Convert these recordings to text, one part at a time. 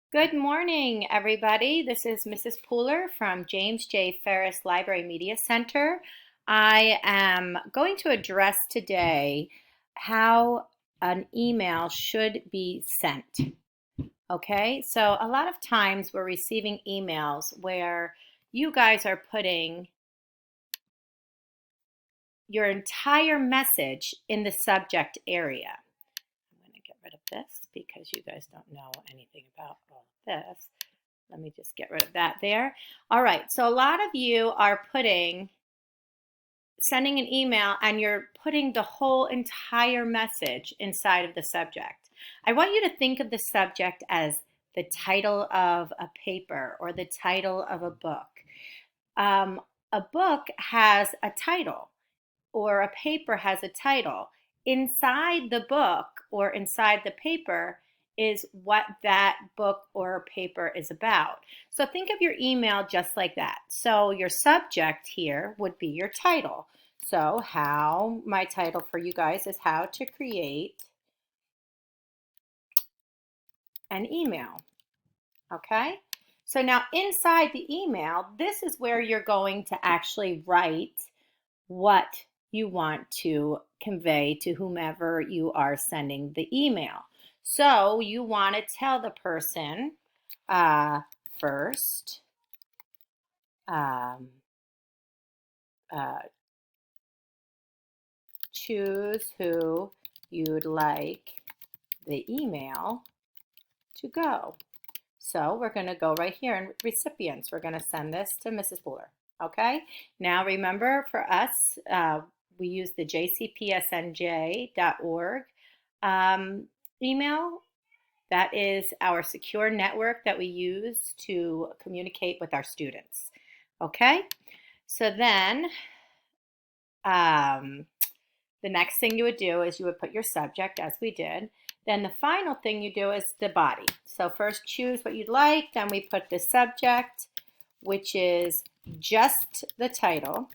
Good morning, everybody. This is Mrs. Pooler from James J. Ferris Library Media Center. I am going to address today how an email should be sent. Okay, so a lot of times we're receiving emails where you guys are putting your entire message in the subject area. I'm going to get rid of this because you guys don't know anything about all of this. Let me just get rid of that there. All right, so a lot of you are sending an email and you're putting the whole entire message inside of the subject. I want you to think of the subject as the title of a paper or the title of a book. A book has a title or a paper has a title. Inside the book or inside the paper is what that book or paper is about. So think of your email just like that. So your subject here would be your title. So my title for you guys is how to create an email. Okay? So now inside the email, this is where you're going to actually write what you want to convey to whomever you are sending the email. So you want to tell the person first, um, choose who you'd like the email to go. So we're going to go right here in recipients. We're going to send this to Mrs. Pooler. Okay. Now remember, for us, we use the jcpsnj.org email. That is our secure network that we use to communicate with our students. Okay. So then the next thing you would do is you would put your subject, as we did. Then the final thing you do is the body. So first choose what you'd like, then we put the subject, which is just the title.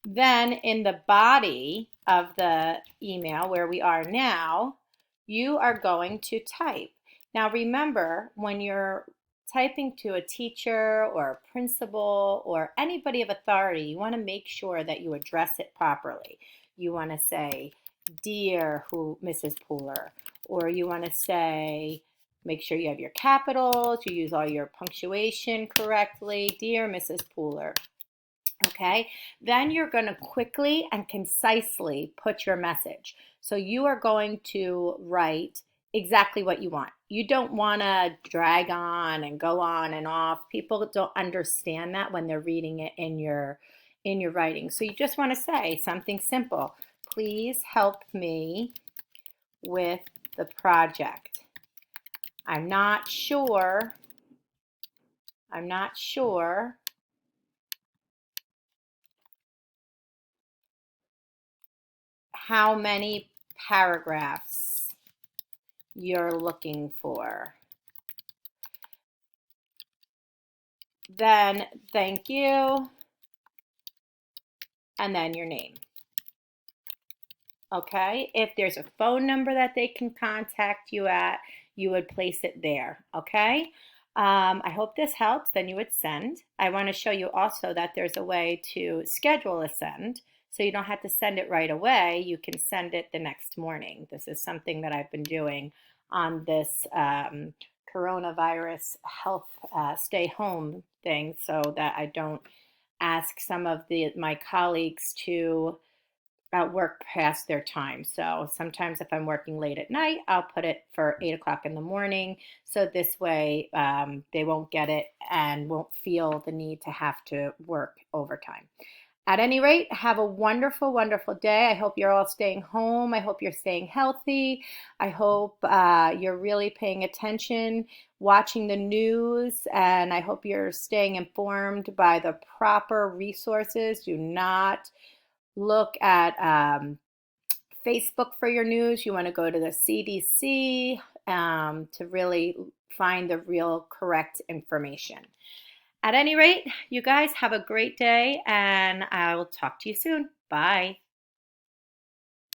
Then in the body of the email, where we are now, you are going to type. Now remember, when you're typing to a teacher or a principal or anybody of authority, you want to make sure that you address it properly. You want to say, "Dear Mrs. Pooler," or you want to say, make sure you have your capitals, you use all your punctuation correctly. "Dear Mrs. Pooler." Okay, then you're going to quickly and concisely put your message. So you are going to write exactly what you want. You don't want to drag on and go on and off. People don't understand that when they're reading it in your writing. So you just want to say something simple. "Please help me with the project. I'm not sure how many paragraphs you're looking for." Then thank you, and then your name. Okay, if there's a phone number that they can contact you at, you would place it there. Okay, I hope this helps. Then you would send. I want to show you also that there's a way to schedule a send, so you don't have to send it right away. You can send it the next morning. This is something that I've been doing on this coronavirus health stay home thing, so that I don't ask some of my colleagues to work past their time. So sometimes if I'm working late at night, I'll put it for 8 o'clock in the morning. So this way they won't get it and won't feel the need to have to work overtime. At any rate, have a wonderful, wonderful day. I hope you're all staying home. I hope you're staying healthy. I hope you're really paying attention, watching the news, and I hope you're staying informed by the proper resources. Do not look at Facebook for your news. You want to go to the CDC to really find the real correct information. At any rate, you guys have a great day, and I will talk to you soon. Bye.